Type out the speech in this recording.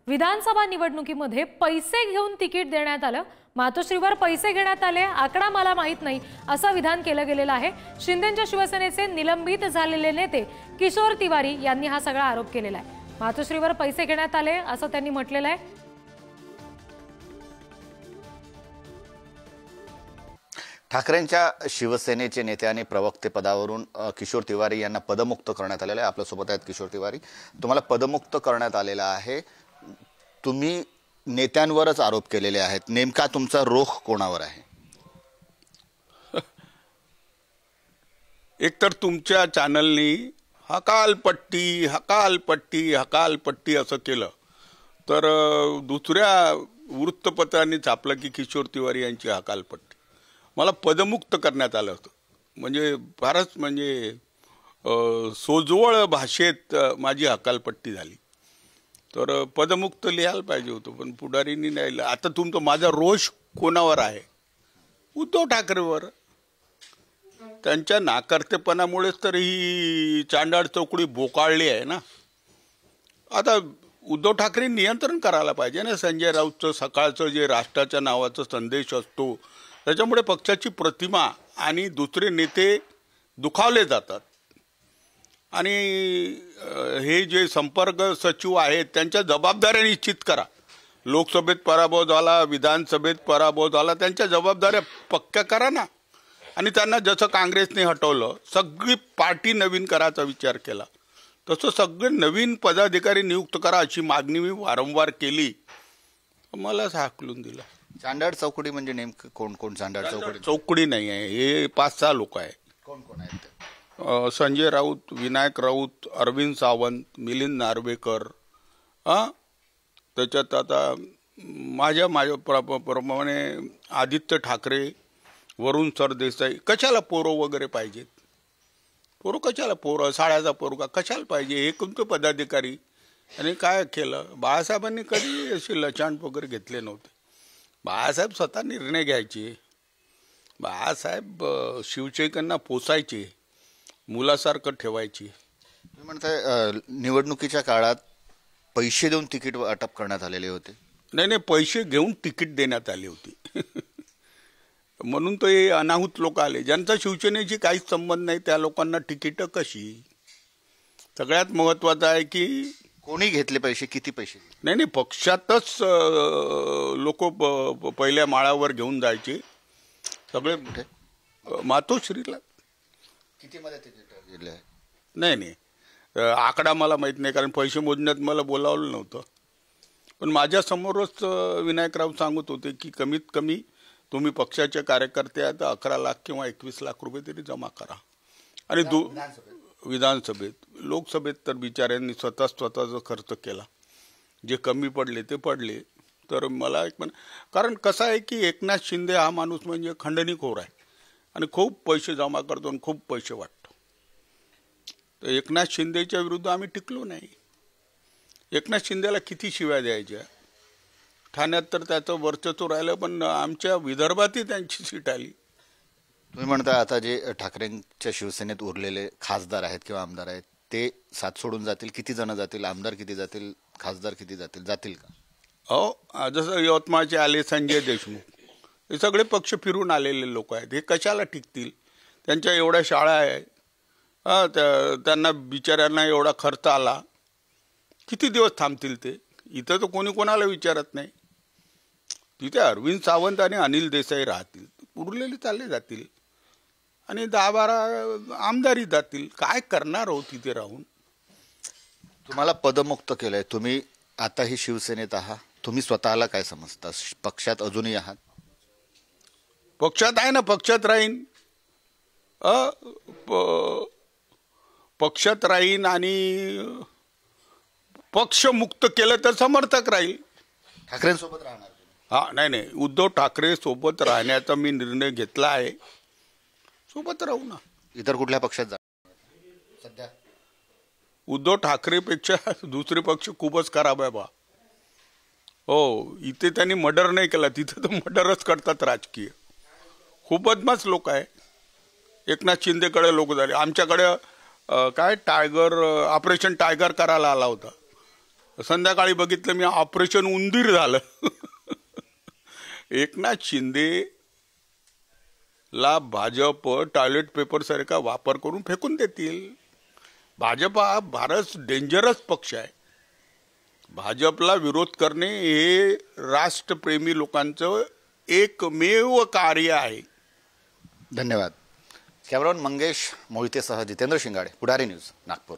विधानसभा निवडणुकीमध्ये पैसे घेऊन तिकीट देण्यात आलं। मातोश्रीवर पैसे घेण्यात आले, आकडा मला माहित नाही असं विधान केलं गेलेलं आहे। शिंदेंच्या शिवसेनेचे निलंबित झालेले नेते किशोर तिवारी यांनी हा सगळा आरोप केलेला आहे। मातोश्रीवर पैसे घेण्यात आले असं त्यांनी म्हटलेलं आहे। ठाकरेंच्या शिवसेनेचे नेते आणि प्रवक्ते पदावरून किशोर तिवारी यांना पदमुक्त करण्यात आलेले आहे। आपल्या सोबत आहेत किशोर तिवारी। तुम्हाला पदमुक्त करण्यात आलेला आहे, तुम्ही नेत्यांवरच आरोप केलेले आहेत, नेमका तुमचा रोख कोणावर आहे? एकतर तुमच्या चॅनलनी हकालपट्टी हकालपट्टी हकालपट्टी असं केलं, तर दुसऱ्या वृत्तपत्रांनी छापलं की किशोर तिवारी यांची हकालपट्टी। मला पदमुक्त करण्यात आलं होतं, म्हणजे फारच म्हणजे सोजवळ भाषेत माझी हकालपट्टी झाली। तर पदमुक्त लिहायला पाहिजे होतं, पण पुढारींनी नाही लिहिलं। आता तुमचं माझा रोष कोणावर आहे? उद्धव ठाकरेवर। त्यांच्या नाकर्तेपणामुळेच तर ही चांडाळ चौकडी बोकाळली आहे ना। आता उद्धव ठाकरे नियंत्रण करायला पाहिजे ना। संजय राऊतचं सकाळचं जे राष्ट्राच्या नावाचा संदेश असतो, त्याच्यामुळे पक्षाची प्रतिमा आणि दुसरे नेते दुखावले जातात। आणि हे जे संपर्क सचिव आहेत त्यांच्या जबाबदाऱ्या निश्चित करा। लोकसभेत पराभव झाला, विधानसभेत पराभव झाला, त्यांच्या जबाबदाऱ्या पक्क्या करा ना। आणि त्यांना जसं काँग्रेसने हटवलं, सगळी पार्टी नवीन करायचा विचार केला, तसं सगळे नवीन पदाधिकारी नियुक्त करा अशी मागणी मी वारंवार केली, मलाच हाकलून दिला। चांडाळ चौकडी म्हणजे नेमकं कोण कोण? चांडाळ चौकडी चौकडी नाही आहे, हे 5-6 लोक आहेत। कोण कोण आहेत? संजय राऊत, विनायक राऊत, अरविंद सावंत, मिलिंद नार्वेकर, त्याच्यात आता माझ्या प्रमाणे आदित्य ठाकरे, वरुण सरदेसाई। कशाला पोरं वगैरे पाहिजेत? पोरं कशाला? पोरं साड्याचा पोरगा कशाला पाहिजे? हे कोणते पदाधिकारी? आणि काय केलं? बाळासाहेबांनी कधी असे लचांड वगैरे घेतले नव्हते। बाळासाहेब स्वतः निर्णय घ्यायचे। बाळासाहेब शिवसैनिकांना पोसायचे, मुलासारखं ठेवायची। तुम्ही म्हणताय निवडणुकीच्या काळात पैसे देऊन तिकीट वाटप करण्यात आलेले होते? नाही, पैसे घेऊन तिकीट देण्यात आली होती। म्हणून तो हे अनाहूत लोक आले, ज्यांचा शिवसेनेशी काहीच संबंध नाही, त्या लोकांना तिकीट कशी? सगळ्यात महत्वाचं आहे की कोणी घेतले पैसे, किती पैसे? नाही, पक्षातच लोक पहिल्या माळावर घेऊन जायचे सगळे। मातोश्रीला किती मध्ये तिकीट दिले? नाही, आकडा मला माहित नाही, कारण पैसे मोजण्यात मला बोलावलं नव्हतं। पण माझ्या समोरच विनायकराव सांगत होते की कमीत कमी तुम्ही पक्षाचे कार्यकर्ते आहेत, 11 लाख किंवा 21 लाख रुपये तरी जमा करा। आणि विधानसभेत, लोकसभेत तर बिचाऱ्यांनी स्वतःचा खर्च केला, जे कमी पडले ते पडले। तर मला कारण कसं आहे की एकनाथ शिंदे हा माणूस म्हणजे खंडणीखोर आहे आणि खूप पैसे जमा करतो आणि खूप पैसे वाटतो। तर एकनाथ शिंदेच्या विरुद्ध आम्ही टिकलो नाही। एकनाथ शिंदेला किती शिव्या द्यायच्या? ठाण्यात तर त्याचं वर्चस्व राहिलं, पण आमच्या विदर्भातही त्यांची सीट आली। तुम्ही म्हणता आता जे ठाकरेंच्या शिवसेनेत उरलेले खासदार आहेत किंवा आमदार आहेत, ते साथ सोडून जातील? किती जण जातील? आमदार किती जातील? खासदार किती जातील का? हो, जसं यवतमाळचे आले संजय देशमुख, हे सगळे पक्ष फिरून आलेले लोक आहेत। हे कशाला टिकतील? त्यांच्या एवढ्या शाळा आहे, त्यांना बिचाऱ्यांना एवढा खर्च आला, किती दिवस थांबतील ते? इथं तर कोणी कोणाला विचारत नाही। तिथे अरविंद सावंत आणि अनिल देसाई राहतील, उरलेले चालले जातील आणि 10-12 आमदारी जातील। काय करणार हो तिथे राहून? तुम्हाला पदमुक्त केलंय, तुम्ही आताही शिवसेनेत आहात, तुम्ही स्वतःला काय समजता? पक्षात अजूनही आहात? पक्षात आहे ना, पक्षात राहीन, पक्षात राहीन आणि पक्ष मुक्त केलं तर समर्थक राहील। ठाकरेंसोबत राहणार? नाही, उद्धव ठाकरे सोबत राहण्याचा मी निर्णय घेतला आहे, सोबत राहू ना। इतर कुठल्या पक्षात जाणार सध्या? उद्धव ठाकरेपेक्षा दुसरे पक्ष खूपच खराब आहे बा। हो, इथे त्यांनी मर्डर नाही केला, तिथे तर मर्डरच करतात राजकीय। खूप बदमाश लोक आहे। एकनाथ शिंदेकडे लोक झाले, आमच्याकडे काय टायगर ऑपरेशन टायगर करायला आला होता, संध्याकाळी बघितलं मी, ऑपरेशन उंदीर झालं. एकनाथ शिंदे ला भाजप टॉयलेट पेपर सारखा वापर करून फेकून देतील. भाजप हा फारच डेंजरस पक्ष आहे. भाजपला विरोध करणे हे राष्ट्रप्रेमी लोकांचं एकमेव कार्य आहे. धन्यवाद. कॅमेरामन मंगेश मोहितेसह जितेंद्र शिंगाडे, पुढारी न्यूज, नागपूर.